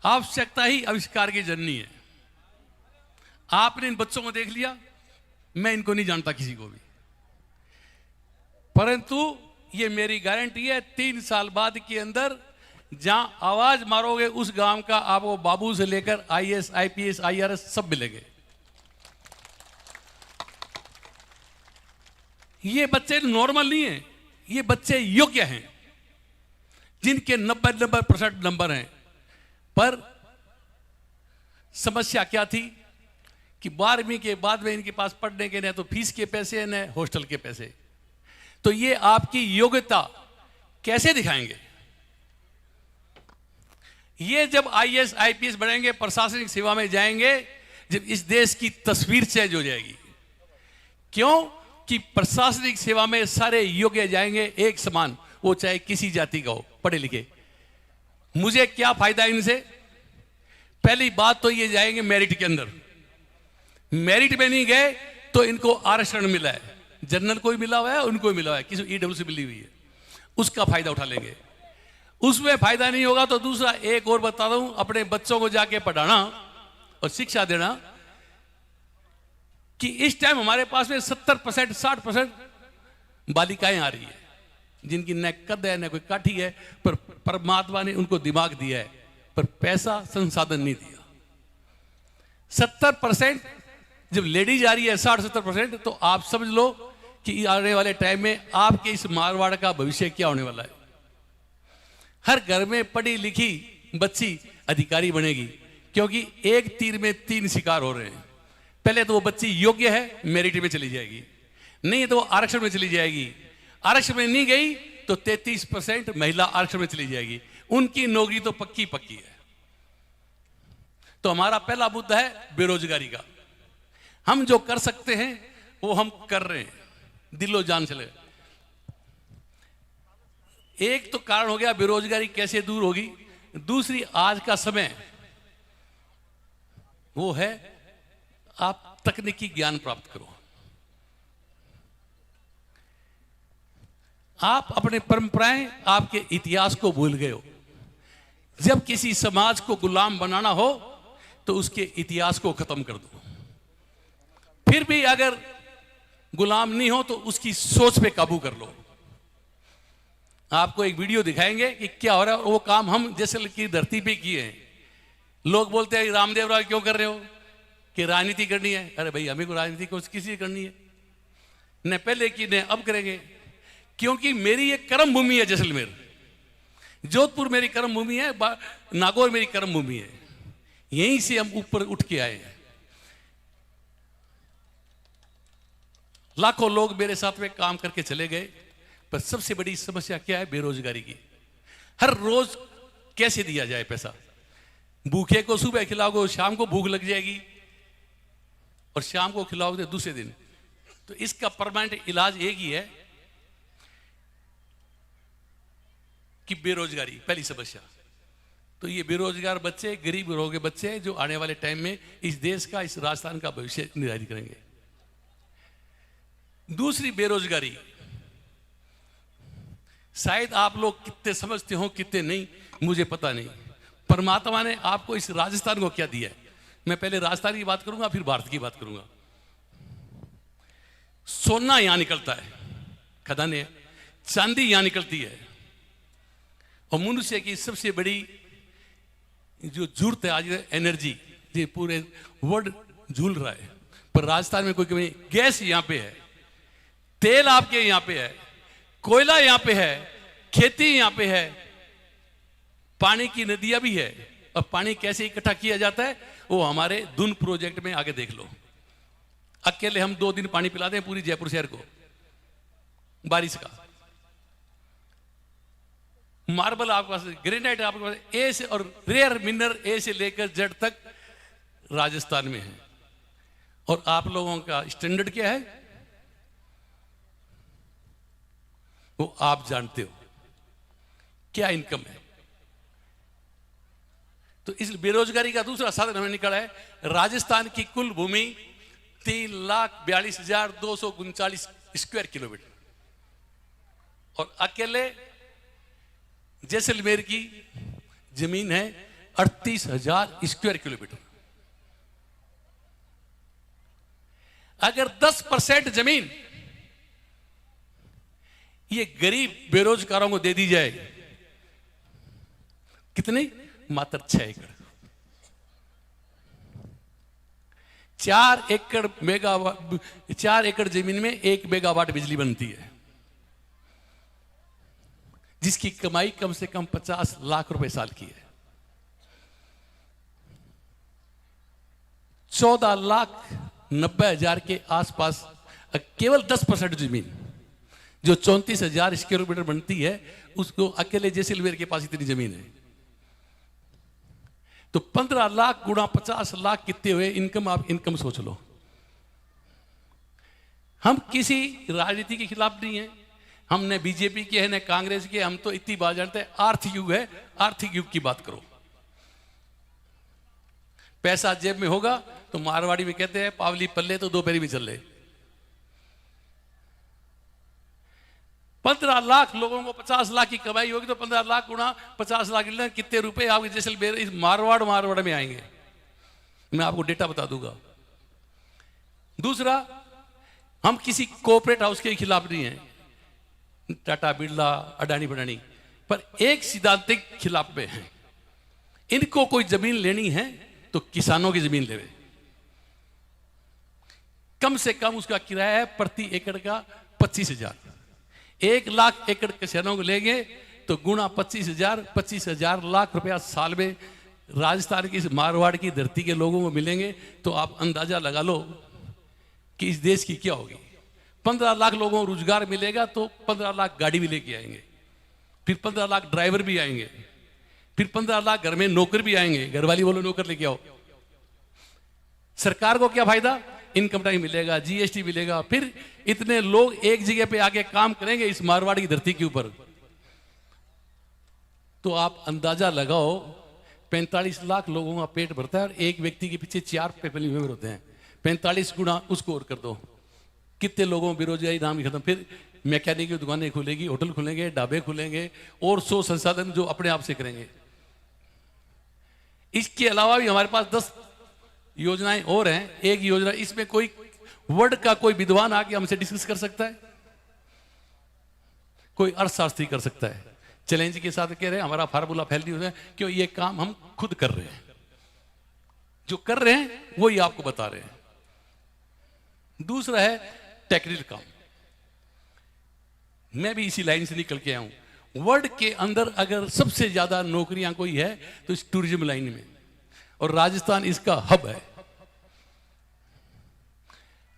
आवश्यकता ही आविष्कार की जननी है। आपने इन बच्चों को देख लिया, मैं इनको नहीं जानता किसी को भी, परंतु ये मेरी गारंटी है 3 साल बाद के अंदर जहां आवाज मारोगे उस गांव का आपको बाबू से लेकर आईएएस, आईपीएस, आईआरएस सब मिलेंगे। ये बच्चे नॉर्मल नहीं हैं, ये बच्चे योग्य हैं जिनके 90% नंबर हैं। पर समस्या क्या थी कि 12वीं के बाद में इनके पास पढ़ने के न तो फीस के पैसे न हॉस्टल के पैसे, तो ये आपकी योग्यता कैसे दिखाएंगे? ये जब आईएएस, आईपीएस बनेंगे, प्रशासनिक सेवा में जाएंगे, जब इस देश की तस्वीर चेंज हो जाएगी। क्यों कि प्रशासनिक सेवा में सारे योग्य जाएंगे एक समान, वो चाहे किसी जाति का हो, पढ़े लिखे। मुझे क्या फायदा इनसे? पहली बात तो ये जाएंगे मेरिट के अंदर, मेरिट में नहीं गए तो इनको आरक्षण मिला है, जनरल को भी मिला हुआ है, उनको भी मिला हुआ है, किसी ईडब्ल्यू से मिली हुई है, उसका फायदा उठा लेंगे। उसमें फायदा नहीं होगा तो दूसरा एक और बता दूं, अपने बच्चों को जाके पढ़ाना और शिक्षा देना कि इस टाइम हमारे पास में 70%, 60% बालिकाएं आ रही है जिनकी न कद है न कोई काठी है, पर परमात्मा ने उनको दिमाग दिया है, पर पैसा संसाधन नहीं दिया। 70% जब लेडीज आ रही है, 60-70%, तो आप समझ लो कि आने वाले टाइम में आपके इस मारवाड़ का भविष्य क्या होने वाला है। हर घर में पढ़ी लिखी बच्ची अधिकारी बनेगी, क्योंकि एक तीर में 3 शिकार हो रहे हैं। पहले तो वो बच्ची योग्य है, मेरिट में चली जाएगी, नहीं तो वो आरक्षण में चली जाएगी, आरक्षण में नहीं गई तो 33% महिला आरक्षण में चली जाएगी, उनकी नौकरी तो पक्की पक्की है। तो हमारा पहला मुद्दा है बेरोजगारी का। हम जो कर सकते हैं वो हम कर रहे हैं, दिलो जान से लगे। एक तो कारण हो गया बेरोजगारी कैसे दूर होगी, दूसरी आज का समय वो है आप तकनीकी ज्ञान प्राप्त करो। आप अपने परंपराएं, आपके इतिहास को भूल गए हो। जब किसी समाज को गुलाम बनाना हो तो उसके इतिहास को खत्म कर दो। फिर भी अगर गुलाम नहीं हो तो उसकी सोच पे काबू कर लो। आपको एक वीडियो दिखाएंगे कि क्या हो रहा है। वो काम हम जैसे की धरती पे किए हैं। लोग बोलते हैं रामदेव राव क्यों कर रहे हो, कि राजनीति करनी है। अरे भाई, हमें को राजनीति को किसी करनी है, न पहले की न अब करेंगे, क्योंकि मेरी एक कर्म भूमि है। जैसलमेर, जोधपुर मेरी कर्म भूमि है, नागौर मेरी कर्म भूमि है। यहीं से हम ऊपर उठ के आए हैं। लाखों लोग मेरे साथ में काम करके चले गए, पर सबसे बड़ी समस्या क्या है? बेरोजगारी की। हर रोज कैसे दिया जाए पैसा? भूखे को सुबह खिलाओगे, शाम को भूख लग जाएगी, और शाम को खिलाओगे दूसरे दिन। तो इसका परमानेंट इलाज एक ही है कि बेरोजगारी पहली समस्या। तो ये बेरोजगार बच्चे, गरीब लोगों के बच्चे जो आने वाले टाइम में इस देश का, इस राजस्थान का भविष्य निर्धारित करेंगे। दूसरी बेरोजगारी, शायद आप लोग कितने समझते हो कितने नहीं, मुझे पता नहीं। परमात्मा ने आपको इस राजस्थान को क्या दिया है। मैं पहले राजस्थान की बात करूंगा, फिर भारत की बात करूंगा। सोना यहां निकलता है, खदानें, चांदी यहां निकलती है, और मनुष्य की सबसे बड़ी जो जरूरत है आज, एनर्जी, ये पूरे वर्ल्ड झूल रहा है। पर राजस्थान में कोई कमी नहीं। गैस यहां पे है, तेल आपके यहां पे है, कोयला यहां पे है, खेती यहां पे है, पानी की नदियां भी है। और पानी कैसे इकट्ठा किया जाता है वो हमारे धुन प्रोजेक्ट में आगे देख लो। अकेले हम 2 दिन पानी पिलाते हैं पूरी जयपुर शहर को, बारिश का। मार्बल आपके पास, ग्रेनाइट आपके पास, ए से, और रेयर मिनरल ए से लेकर जेड तक राजस्थान में है। और आप लोगों का स्टैंडर्ड क्या है वो आप जानते हो, क्या इनकम है। तो इस बेरोजगारी का दूसरा साधन हमें निकला है। राजस्थान की कुल भूमि 3,42,239 स्क्वायर किलोमीटर, और अकेले जैसलमेर की जमीन है 38,000 स्क्वायर किलोमीटर। अगर 10% जमीन ये गरीब बेरोजगारों को दे दी जाए, कितनी? मात्र 6 एकड़। 4 एकड़ मेगावाट, 4 एकड़ जमीन में 1 मेगावाट बिजली बनती है, जिसकी कमाई कम से कम 50 लाख रुपए साल की है। 14,90,000 के आसपास केवल 10% जमीन जो 34,000 स्क्वायर मीटर बनती है, उसको अकेले जैसलमेर के पास इतनी जमीन है। तो 15 लाख गुणा 50 लाख कितने हुए इनकम? आप इनकम सोच लो। हम किसी राजनीति के खिलाफ नहीं है, हम न बीजेपी के हैं न कांग्रेस के, हम तो इतनी बात जानते हैं आर्थिक युग है, आर्थिक युग की बात करो। पैसा जेब में होगा तो मारवाड़ी में कहते हैं पावली पल्ले तो दो पैरी में चल रहे। 15 लाख लोगों को 50 लाख की कमाई होगी तो 15 लाख गुणा 50 लाख कितने रुपए आपके जैसलमेर इस मारवाड़ में आएंगे? मैं आपको डेटा बता दूंगा। दूसरा, हम किसी कॉर्पोरेट हाउस के खिलाफ नहीं है, टाटा बिरला अडानी बडानी, पर एक सिद्धांतिक खिलाफ में है। इनको कोई जमीन लेनी है तो किसानों की जमीन लेवे। कम से कम उसका किराया है प्रति एकड़ का 25,000। 1 लाख एकड़ किसानों को लेंगे तो गुणा 25,000 लाख रुपया साल में राजस्थान की इस मारवाड़ की धरती के लोगों को मिलेंगे। तो आप अंदाजा लगा लो कि इस देश की क्या होगी। 15 लाख लोगों को रोजगार मिलेगा तो 15 लाख गाड़ी भी लेके आएंगे, फिर 15 लाख ड्राइवर भी आएंगे, फिर 15 लाख घर में नौकर भी आएंगे। घरवाली बोलो नौकर लेके आओ। सरकार को क्या फायदा? इनकम टैक्स मिलेगा, जीएसटी मिलेगा, फिर इतने लोग एक जगह पे आके काम करेंगे इस मारवाड़ की धरती के ऊपर। तो आप अंदाजा लगाओ 45 लाख लोगों का पेट भरता है और एक व्यक्ति के पीछे 4 फैमिली मेंबर होते हैं। 45 गुना उसको और कर दो, कितने लोगों बेरोजगारी नाम ही खत्म। फिर मैकेनिक की दुकानें खुलेगी, होटल खुलेंगे, ढाबे खुलेंगे और 100 संसाधन जो अपने आप से करेंगे। इसके अलावा भी हमारे पास 10 योजनाएं और हैं। एक योजना, इसमें कोई वर्ड का कोई विद्वान आके हमसे डिस्कस कर सकता है? कोई अर्थशास्त्री कर सकता है? चैलेंज के साथ कह रहे हैं हमारा फार्मूला फेल नहीं होता है, क्यों? ये काम हम खुद कर रहे हैं, जो कर रहे हैं वही आपको बता रहे हैं। दूसरा है टेक्निकल काम। मैं भी इसी लाइन से निकल के आया हूं। वर्ल्ड के अंदर अगर सबसे ज्यादा नौकरियां कोई है तो इस टूरिज्म लाइन में, और राजस्थान इसका हब है।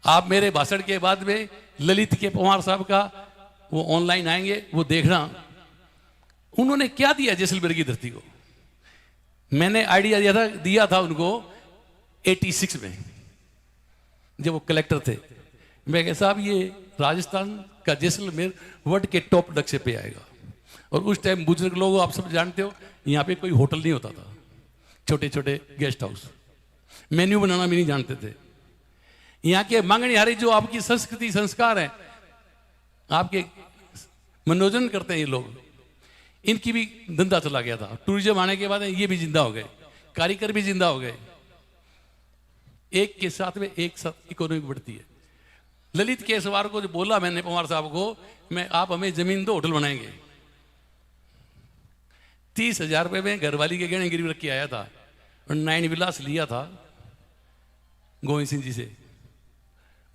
आप मेरे भाषण के बाद में ललित के पवार साहब का वो ऑनलाइन आएंगे, वो देखना उन्होंने क्या दिया जैसलमेर की धरती को। मैंने आइडिया दिया था उनको 86 में जब वो कलेक्टर थे। मैं कहा साहब ये राजस्थान का जैसलमेर वर्ल्ड के टॉप नक्शे पे आएगा। और उस टाइम बुजुर्ग लोग आप सब जानते हो, यहाँ पे कोई होटल नहीं होता था, छोटे छोटे गेस्ट हाउस, मेन्यू बनाना भी नहीं जानते थे। यहाँ के मांगणिहारी जो आपकी संस्कृति संस्कार है, आपके मनोरंजन करते हैं ये लोग, इनकी भी धंधा चला गया था। टूरिज्म आने के बाद ये भी जिंदा हो गए, कारीगर भी जिंदा हो गए। एक के साथ में एक साथ इकोनॉमी बढ़ती है। ललित केसवार को जो बोला मैंने पवार साहब को, मैं आप हमें जमीन दो होटल बनाएंगे। 30,000 रुपए में घरवाली के गहने गिरवी रख के आया था और 9 विलास लिया था गोविंद सिंह जी से,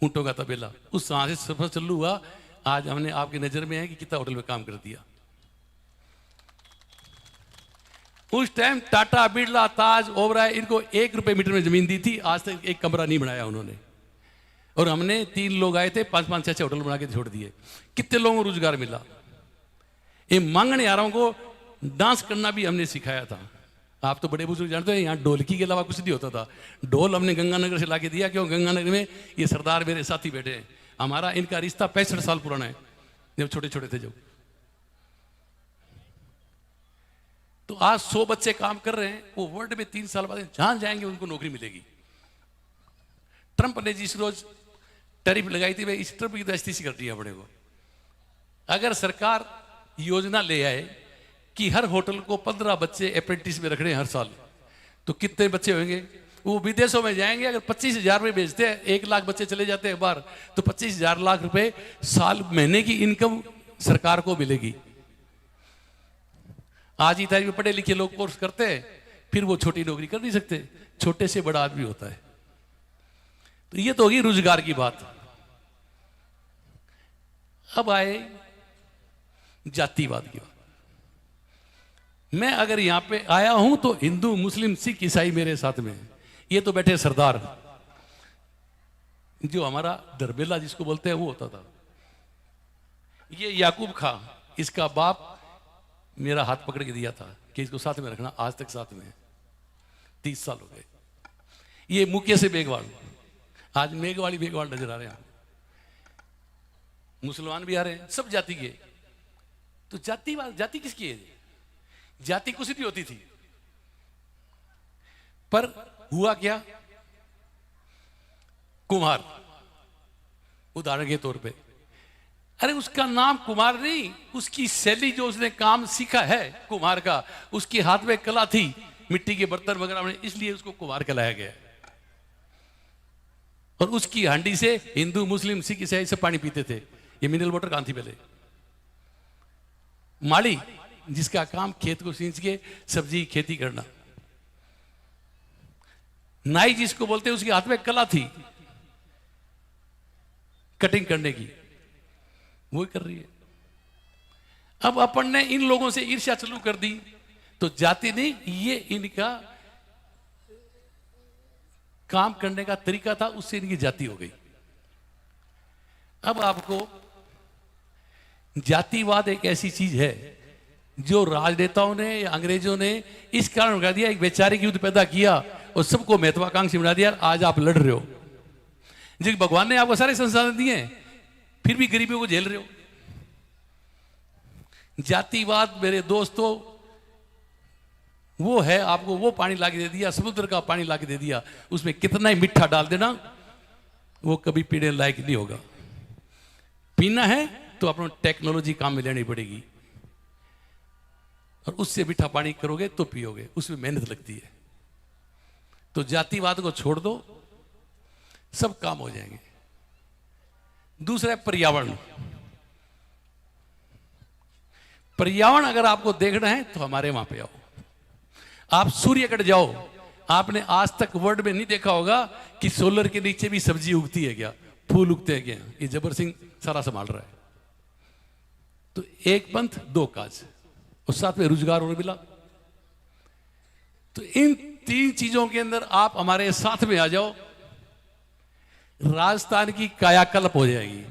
ऊंटों का तबेला। उस से सफर चालू हुआ। आज हमने आपकी नजर में है कि कितना होटल में काम कर दिया। उस टाइम टाटा बिरला ताज ओबराय इनको 1 रुपए मीटर में जमीन दी थी, आज तक एक कमरा नहीं बनाया उन्होंने। और हमने 3 लोग आए थे, 5-5, 6-6 होटल बना के छोड़ दिए। कितने लोगों को रोजगार मिला। ये मांगणिहारों को डांस करना भी हमने सिखाया था। आप तो बड़े बुजुर्ग जानते हैं, यहाँ ढोलकी के अलावा कुछ नहीं होता था। ढोल हमने गंगानगर से लाके दिया, क्यों? गंगानगर में ये सरदार मेरे साथी बैठे हैं। हमारा इनका रिश्ता 65 साल पुराना है, जब छोटे छोटे थे। जब तो आज 100 बच्चे काम कर रहे हैं, वो वर्ल्ड में 3 साल बाद जहां जाएंगे उनको नौकरी मिलेगी। ट्रंप ने जिस रोज टैरिफ लगाई थी, इस ट्रंप की दस्ती कर दिया बड़े को। अगर सरकार योजना ले आए कि हर होटल को 15 बच्चे अप्रेंटिस में रखने हर साल, तो कितने बच्चे होंगे? वो विदेशों में जाएंगे, अगर 25,000 रुपये बेचते हैं, 1 लाख बच्चे चले जाते हैं बाहर, तो 25,000 लाख रुपए साल महीने की इनकम सरकार को मिलेगी। आज ही तारीख में पढ़े लिखे लोग कोर्स करते हैं, फिर वो छोटी नौकरी कर नहीं सकते, छोटे से बड़ा आदमी होता है। तो ये तो होगी रोजगार की बात। अब आए जातिवाद की बात। मैं अगर यहां पे आया हूं तो हिंदू मुस्लिम सिख ईसाई मेरे साथ में है। ये तो बैठे सरदार, जो हमारा दरबेला जिसको बोलते हैं वो होता था। ये याकूब खां, इसका बाप मेरा हाथ पकड़ के दिया था कि इसको साथ में रखना, आज तक साथ में है, 30 साल हो गए। ये मुखिया से बेगवाल, आज मेघवाली बेगवाल नजर आ रहे हैं, मुसलमान भी आ रहे हैं, सब जाति के। तो जातिवाद, जाति किसकी है? जाति कुछ नहीं होती थी, पर हुआ क्या? कुम्हार उदाहरण के तौर पे, अरे उसका नाम कुम्हार नहीं, उसकी शैली जो उसने काम सीखा है कुम्हार का, उसके हाथ में कला थी मिट्टी के बर्तन वगैरह में, इसलिए उसको कुम्हार कहलाया गया। और उसकी हांडी से हिंदू मुस्लिम सिख ईसाई सब पानी पीते थे। ये मिनरल वाटर कहां थी पहले? माली, जिसका काम खेत को सींच के सब्जी खेती करना। नाई जिसको बोलते हैं, उसके हाथ में कला थी कटिंग करने की, वो कर रही है। अब अपन ने इन लोगों से ईर्ष्या चालू कर दी, तो जाति नहीं, ये इनका काम करने का तरीका था, उससे इनकी जाति हो गई। अब आपको जातिवाद एक ऐसी चीज है जो राजनेताओं ने या अंग्रेजों ने इस कारण बना दिया, एक वैचारिक युद्ध पैदा किया और सबको महत्वाकांक्षी बना दिया। आज आप लड़ रहे हो, जी भगवान ने आपको सारे संसाधन दिए हैं, फिर भी गरीबियों को झेल रहे हो। जातिवाद मेरे दोस्तों वो है, आपको वो पानी लाके दे दिया, समुद्र का पानी लाके दे दिया, उसमें कितना ही मीठा डाल देना, वो कभी पीने लायक नहीं होगा। पीना है तो अपना टेक्नोलॉजी काम में लेनी पड़ेगी, और उससे मीठा पानी करोगे तो पियोगे, उसमें मेहनत लगती है। तो जातिवाद को छोड़ दो, सब काम हो जाएंगे। दूसरा है पर्यावरण। पर्यावरण अगर आपको देखना है तो हमारे वहां पे आओ, आप सूर्यगढ़ जाओ। आपने आज तक वर्ल्ड में नहीं देखा होगा कि सोलर के नीचे भी सब्जी उगती है क्या, फूल उगते हैं क्या। ये जबर सिंह सारा संभाल रहा है। तो एक पंथ दो काज, और साथ में रोजगार और मिला। तो इन 3 चीजों के अंदर आप हमारे साथ में आ जाओ, राजस्थान की कायाकल्प हो जाएगी।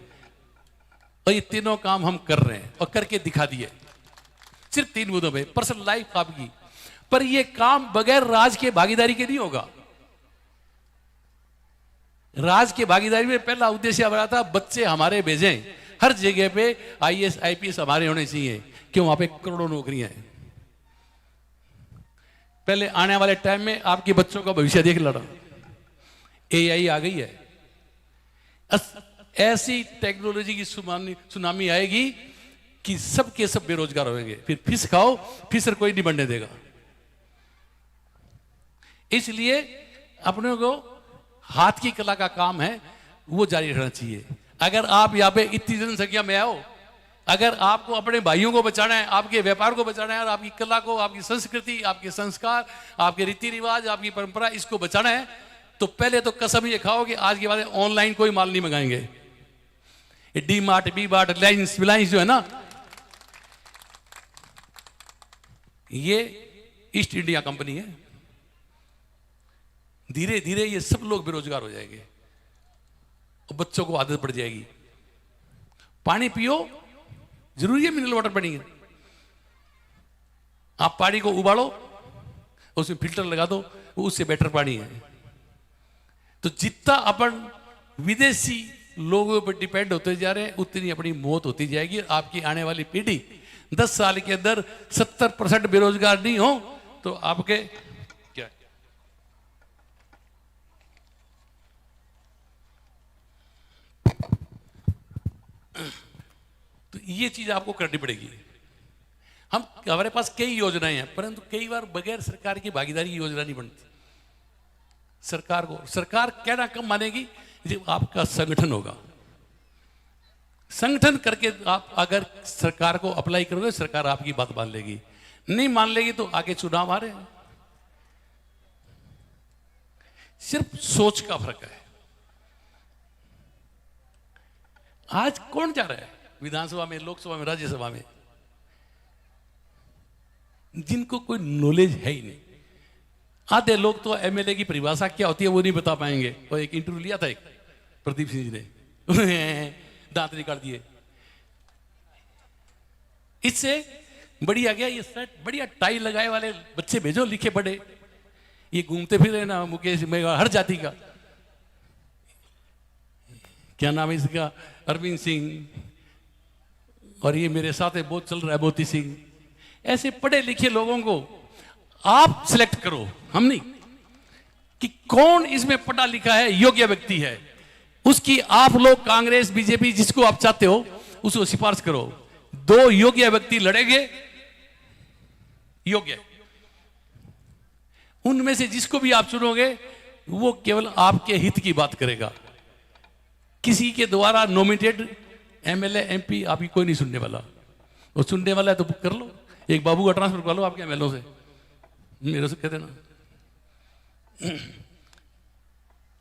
और ये तीनों काम हम कर रहे हैं और करके दिखा दिए, सिर्फ 3 मुद्दों पे, पर्सनल लाइफ आपकी। पर ये काम बगैर राज के भागीदारी के नहीं होगा। राज के भागीदारी में पहला उद्देश्य हमारा था, बच्चे हमारे भेजें, हर जगह पे IAS IPS हमारे होने चाहिए, क्यों? वहां पे करोड़ों नौकरियां हैं। पहले आने वाले टाइम में आपके बच्चों का भविष्य देख लड़ा, AI आ गई है, ऐसी टेक्नोलॉजी की सुनामी आएगी कि सबके सब बेरोजगार होंगे। फिर फिश खाओ, फिशर कोई नहीं बनने देगा। इसलिए अपने को हाथ की कला का काम है, वो जारी रखना चाहिए। अगर आप यहां पे इतनी जनसंख्या में आओ, अगर आपको अपने भाइयों को बचाना है, आपके व्यापार को बचाना है, और आपकी कला को, आपकी संस्कृति, आपके संस्कार, आपके रीति रिवाज, आपकी परंपरा, इसको बचाना है, तो पहले तो कसम ये खाओ कि आज के बाद ऑनलाइन कोई माल नहीं मंगाएंगे। ये डी मार्ट, बी मार्ट, रिलायंस जो है ना, ये ईस्ट इंडिया कंपनी है। धीरे धीरे ये सब लोग बेरोजगार हो जाएंगे और बच्चों को आदत पड़ जाएगी। पानी पियो, जरूरी है मिनरल वाटर पानी है। आप पानी को उबालो, उसमें फिल्टर लगा दो, उससे बेटर पानी है। तो जितना अपन विदेशी लोगों पर डिपेंड होते जा रहे हैं, उतनी अपनी मौत होती जाएगी। आपकी आने वाली पीढ़ी 10 साल के अंदर 70% बेरोजगार नहीं हो तो आपके क्या? तो ये चीज आपको करनी पड़ेगी। हमारे पास कई योजनाएं हैं, परंतु कई बार बगैर सरकार की भागीदारी की योजना नहीं बनती। सरकार कहना कब मानेगी, जब आपका संगठन होगा। संगठन करके आप अगर सरकार को अप्लाई करोगे, सरकार आपकी बात मान लेगी। नहीं मान लेगी तो आगे चुनाव आ रहे हैं। सिर्फ सोच का फर्क है। आज कौन जा रहा है विधानसभा में, लोकसभा में, राज्यसभा में, जिनको कोई नॉलेज है ही नहीं। आधे लोग तो एमएलए की परिभाषा क्या होती है वो नहीं बता पाएंगे। और एक इंटरव्यू लिया था एक प्रदीप सिंह जी ने दांत निकाल दिए। इससे बढ़िया गया ये सेट, बढ़िया टाई लगाए वाले बच्चे भेजो, लिखे पढ़े। ये घूमते फिरे ना मुकेश मेघा हर जाति का, क्या नाम है इसका, अरविंद सिंह, और ये मेरे साथ है बहुत चल रहा है मोती सिंह। ऐसे पढ़े लिखे लोगों को आप सिलेक्ट करो, हम नहीं, कि कौन इसमें पढ़ा लिखा है, योग्य व्यक्ति है, उसकी आप लोग कांग्रेस बीजेपी जिसको आप चाहते हो उसको सिफारिश करो। 2 योग्य व्यक्ति लड़ेंगे, योग्य, उनमें से जिसको भी आप चुनोगे वो केवल आपके हित की बात करेगा। किसी के द्वारा नॉमिनेटेड एमएलए एमपी आपकी कोई नहीं सुनने वाला। वो सुनने वाला है तो बुक कर लो, एक बाबू का ट्रांसफर कर लो आपके एमएलओ से, मेरे से कह देना।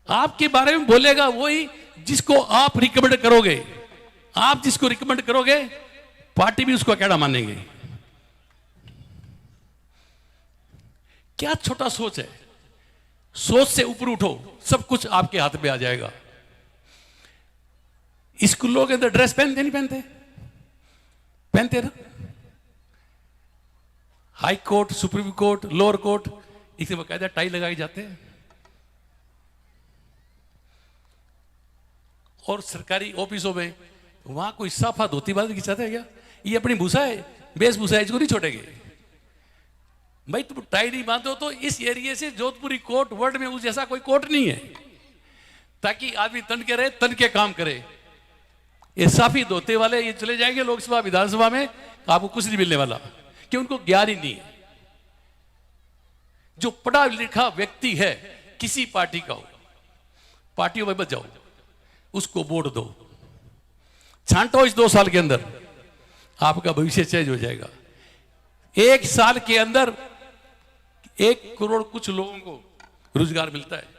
आपके बारे में बोलेगा वही जिसको आप रिकमेंड करोगे। आप जिसको रिकमेंड करोगे पार्टी भी उसको कहना मानेंगे। क्या छोटा सोच है, सोच से ऊपर उठो, सब कुछ आपके हाथ में आ जाएगा। स्कूलों के अंदर ड्रेस पहनते नहीं पहनते, पहनते ना, high court, supreme court, lower court, इसे बकायदा टाई लगाए जाते हैं। और सरकारी ऑफिसों में वहां कोई साफा धोती बात खिंचाते हैं क्या? ये अपनी भूसा है, वेशभूषा है, इसको नहीं छोड़ेंगे भाई। तुम टाई नहीं बांधो तो इस एरिया से जोधपुरी कोर्ट वर्ल्ड में उस जैसा कोई कोर्ट नहीं है, ताकि आदमी तन के रहे, तन के काम करे। ये साफी धोते वाले ये चले जाएंगे लोकसभा विधानसभा में, आपको कुछ नहीं मिलने वाला, कि उनको ज्ञान ही नहीं है। जो पढ़ा लिखा व्यक्ति है किसी पार्टी का हो, पार्टियों में बच जाओ, उसको वोट दो, छांटो, इस 2 साल के अंदर आपका भविष्य चेंज हो जाएगा। 1 साल के अंदर 1 करोड़ कुछ लोगों को रोजगार मिलता है।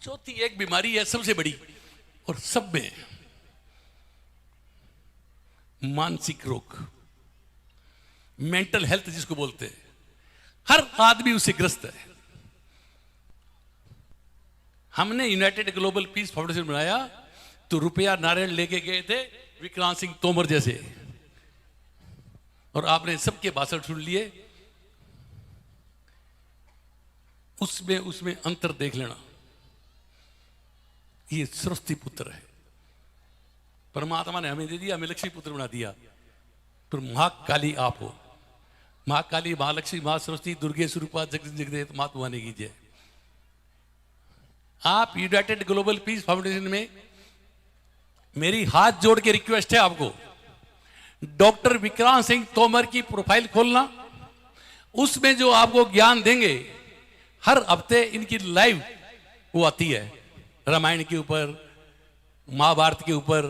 चौथी एक बीमारी है सबसे बड़ी, और सब में मानसिक रोग, मेंटल हेल्थ जिसको बोलते हैं। हर आदमी उससे ग्रस्त है। हमने यूनाइटेड ग्लोबल पीस फाउंडेशन बनाया तो रुपया नारायण लेके गए थे विक्रांत सिंह तोमर जैसे, और आपने सबके भाषण सुन लिए। उसमें अंतर देख लेना। ये सरस्वती पुत्र है, परमात्मा ने हमें दे दिया, हमें लक्ष्मी पुत्र बना दिया। पर महाकाली आप हो, महाकाली, महालक्ष्मी, मां सरस्वती, दुर्गे स्वरूपा, जगदेव मातु आने कीजिए। आप यूनाइटेड ग्लोबल पीस फाउंडेशन में मेरी हाथ जोड़ के रिक्वेस्ट है आपको, डॉक्टर विक्रांत सिंह तोमर की प्रोफाइल खोलना। उसमें जो आपको ज्ञान देंगे, हर हफ्ते इनकी लाइव वो आती है, रामायण के ऊपर, महाभारत के ऊपर,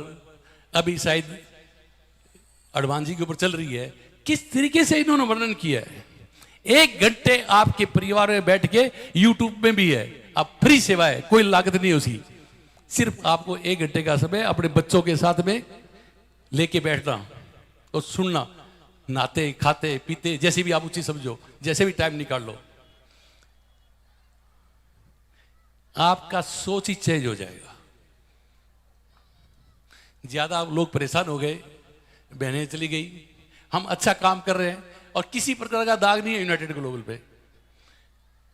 अभी शायद हनुमान जी के ऊपर चल रही है। किस तरीके से इन्होंने वर्णन किया है। 1 घंटे आपके परिवार में बैठ के, यूट्यूब में भी है, आप फ्री सेवा है, कोई लागत नहीं है उसकी। सिर्फ आपको 1 घंटे का समय अपने बच्चों के साथ में लेके बैठना और सुनना, नहाते खाते पीते, जैसे भी आप उचित समझो, जैसे भी टाइम निकाल लो, आपका सोच ही चेंज हो जाएगा। ज्यादा लोग परेशान हो गए, बहनें चली गई, हम अच्छा काम कर रहे हैं और किसी प्रकार का दाग नहीं है यूनाइटेड ग्लोबल पे।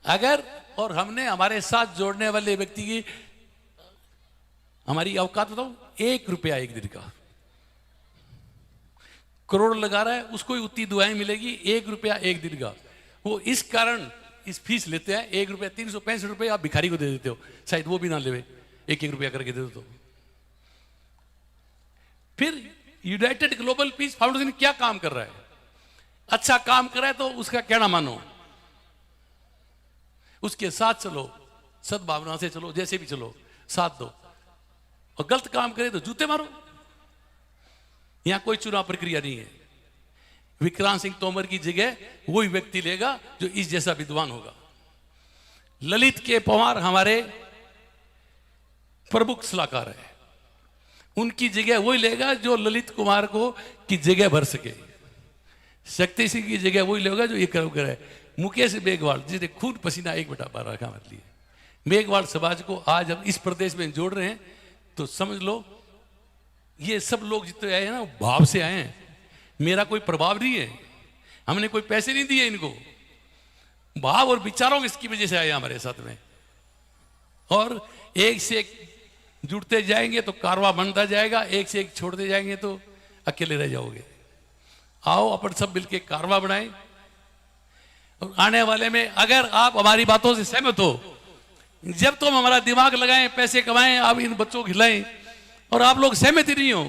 अगर और हमने हमारे साथ जोड़ने वाले व्यक्ति की हमारी औकात बताओ, 1 रुपया 1 दिन का, करोड़ लगा रहा है उसको ही उतनी दुआएं मिलेगी। 1 रुपया 1 दिन का, वो इस कारण इस फीस लेते हैं। 1 रुपया 365 रुपये आप भिखारी को दे देते हो, शायद वो भी ना लेवे, 1-1 रुपया करके दे दो तो। फिर यूनाइटेड ग्लोबल पीस फाउंडेशन क्या काम कर रहा है? अच्छा काम कर रहा है तो उसका कहना मानो, उसके साथ चलो, सद्भावना से चलो, जैसे भी चलो साथ दो, और गलत काम करे तो जूते मारो। यहां कोई चुनाव प्रक्रिया नहीं है। विक्रांत सिंह तोमर की जगह वही व्यक्ति लेगा जो इस जैसा विद्वान होगा। ललित के पंवार हमारे प्रमुख सलाहकार है, उनकी जगह वही लेगा जो ललित कुमार को की जगह भर सके। शक्ति सिंह की जगह वही लेगा जो ये कर्म करे। मुकेश मेघवाल जिसने खून पसीना 1/12 रखा हमारे लिए, मेघवाल समाज को आज हम इस प्रदेश में जोड़ रहे हैं, तो समझ लो ये सब लोग जितने आए हैं ना भाव से आए हैं। मेरा कोई प्रभाव नहीं है, हमने कोई पैसे नहीं दिए इनको, भाव और विचारों की वजह से आए हमारे साथ में। और एक से एक जुड़ते जाएंगे तो कारवा बनता जाएगा, एक से एक छोड़ते जाएंगे तो अकेले रह जाओगे। आओ अपन सब मिलके कारवा बनाएं, और आने वाले में अगर आप हमारी बातों से सहमत हो, जब तुम हमारा दिमाग लगाएं, पैसे कमाएं, आप इन बच्चों को खिलाएं, और आप लोग सहमत ही नहीं हो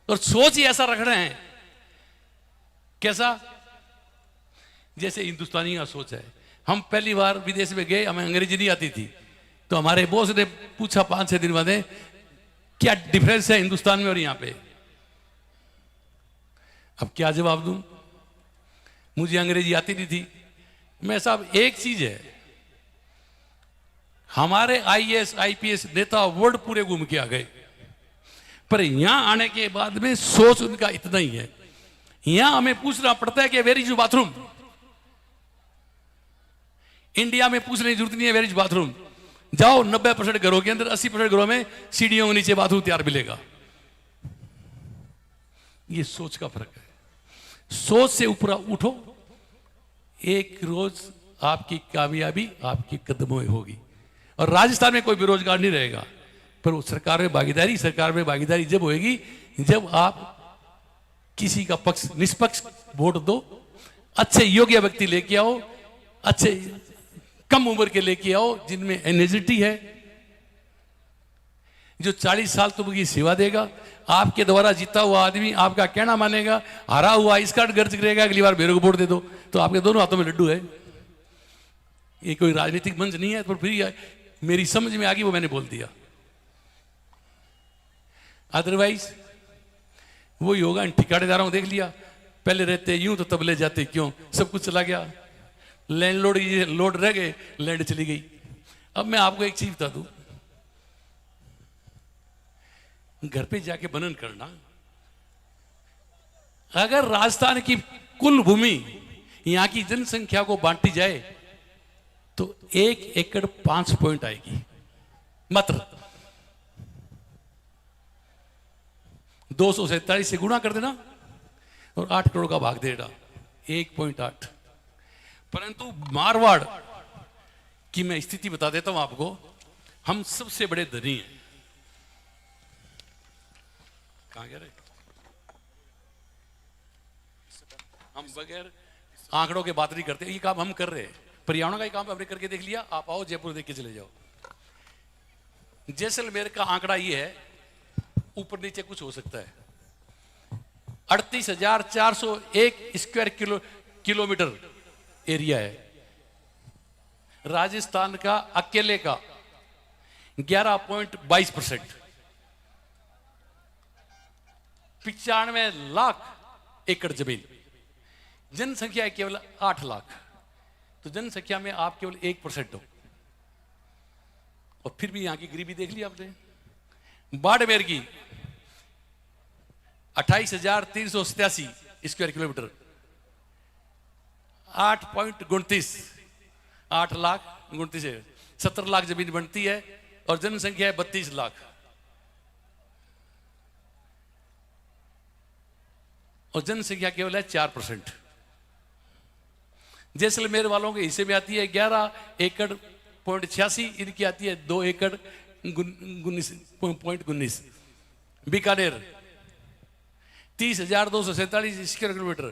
और सोच ही ऐसा रख रहे हैं, कैसा? जैसे हिंदुस्तानी का सोच है। हम पहली बार विदेश में गए, हमें अंग्रेजी नहीं आती थी, तो हमारे बॉस ने पूछा 5-6 दिन बाद, क्या डिफरेंस है हिंदुस्तान में और यहां पे? अब क्या जवाब दूं? मुझे अंग्रेजी आती नहीं थी। मैं साहब एक चीज है, हमारे आईएएस आईपीएस नेता वर्ल्ड पूरे घूम के आ गए, पर यहां आने के बाद में सोच उनका इतना ही है। यहां हमें पूछना पड़ता है कि वेयर इज बाथरूम। इंडिया में पूछने की जरूरत नहीं है वेयर इज बाथरूम। जाओ 90% घरों के अंदर 80% घरों में सीढ़ियों के नीचे बाथरूम तैयार मिलेगा। ये सोच का फर्क है। सोच से ऊपर उठो, एक रोज आपकी कामयाबी आपके कदमों में होगी। और राजस्थान में कोई बेरोजगार नहीं रहेगा, पर वो सरकार में भागीदारी जब होगी जब आप किसी का पक्ष निष्पक्ष वोट दो, अच्छे योग्य व्यक्ति लेके आओ, अच्छे कम उम्र के लेके आओ जिनमें एनर्जिटी है, जो 40 साल तुमकी सेवा देगा, आपके द्वारा जीता हुआ आदमी आपका कहना मानेगा, हारा हुआ इसका गर्ज करेगा अगली बार मेरे को वोट दे दो, तो आपके दोनों हाथों में लड्डू है। ये कोई राजनीतिक मंच नहीं है, पर फिर मेरी समझ में आ गई वो मैंने बोल दिया। अदरवाइज वही होगा। इन ठिकानेदारों को देख लिया, पहले रहते यूं तो तब ले जाते क्यों, सब कुछ चला गया, लैंडलॉर्ड लोड रह गए, लैंड चली गई। अब मैं आपको एक चीज बता दूं, घर पे जाके मनन करना, अगर राजस्थान की कुल भूमि यहां की जनसंख्या को बांटी जाए तो 1 एकड़ 5 पॉइंट आएगी मात्र। 247 से गुणा कर देना और 8 करोड़ का भाग देना, 1.8। परंतु मारवाड़ की मैं स्थिति बता देता हूं आपको, हम सबसे बड़े धनी हैं। कहां गए? हम बगैर आंकड़ों के बात नहीं करते, ये काम हम कर रहे हैं। पर्यावरण का ही काम हमने करके देख लिया। आप आओ जयपुर देख के चले जाओ। जैसलमेर का आंकड़ा ये है, ऊपर नीचे कुछ हो सकता है, 38,401 स्क्वायर किलोमीटर एरिया है। राजस्थान का अकेले का 11.22%, 95 लाख एकड़ जमीन, जनसंख्या केवल 8 लाख, तो जनसंख्या में आप केवल 1% हो। और फिर भी यहां की गरीबी देख ली आपने। बाड़मेर की 28,387 स्क्वायर किलोमीटर, 8.29, 8 लाख 29 है, 70 लाख जमीन बनती है और जनसंख्या है 32 लाख। और जनसंख्या केवल है 4%। जैसलमेर वालों के हिस्से में आती है 11 एकड़ पॉइंट 86, इनकी आती है 2 एकड़ 19.19। बीकानेर 30,247 स्क्वायर किलोमीटर,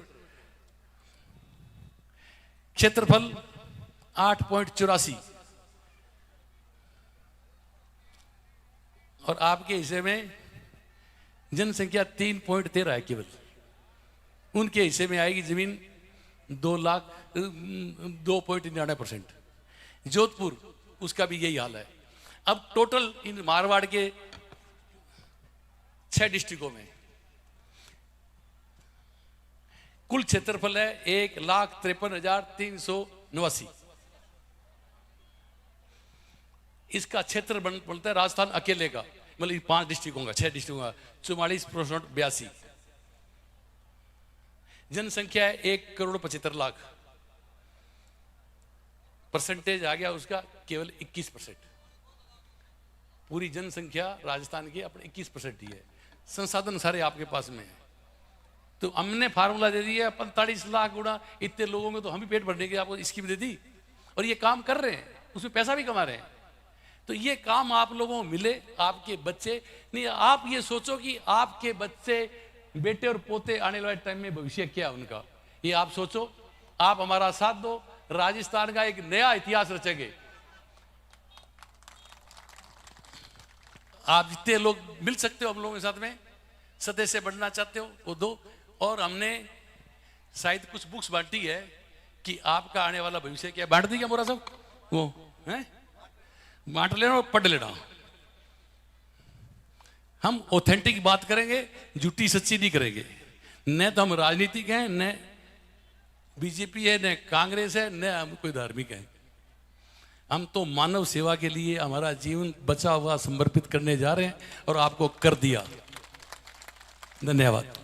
क्षेत्रफल 8.84, और आपके हिस्से में जनसंख्या 3.13 है केवल। उनके हिस्से में आएगी जमीन 2,99%। जोधपुर उसका भी यही हाल है। अब टोटल इन मारवाड़ के 6 डिस्ट्रिक्टों में कुल क्षेत्रफल है 1,53,389। इसका क्षेत्र बनता है राजस्थान अकेले का, मतलब 5 डिस्ट्रिक्टों का, 6 डिस्ट्रिक्टों का 44.82। जनसंख्या है 1,75,00,000। परसेंटेज आ गया उसका केवल 21%। पूरी जनसंख्या राजस्थान की अपने 21% ही है। संसाधन सारे आपके पास में है। तो हमने फार्मूला दे दिया 45 लाख गुणा इतने लोगों में, तो हम भी पेट भरने की आपको स्कीम दे दी और ये काम कर रहे हैं, उसमें पैसा भी कमा रहे हैं। तो ये काम आप लोगों को मिले, आपके बच्चे नहीं, आप ये सोचो कि आपके बच्चे बेटे और पोते आने वाले टाइम में भविष्य क्या है उनका, ये आप सोचो। आप हमारा साथ दो, राजस्थान का एक नया इतिहास रचेंगे। आप जितने लोग मिल सकते हो हम लोगों के साथ में, सदस्य से बढ़ना चाहते हो वो दो। और हमने शायद कुछ बुक्स बांटी है कि आपका आने वाला भविष्य क्या, बांट दी क्या मोरा सब? वो है बांट लेना और पढ़ लेना। हम ऑथेंटिक बात करेंगे, झूठी सच्ची नहीं करेंगे। न तो हम राजनीतिक हैं, न बीजेपी है, न कांग्रेस है, न हम कोई धार्मिक है। हम तो मानव सेवा के लिए हमारा जीवन बचा हुआ समर्पित करने जा रहे हैं और आपको कर दिया। धन्यवाद।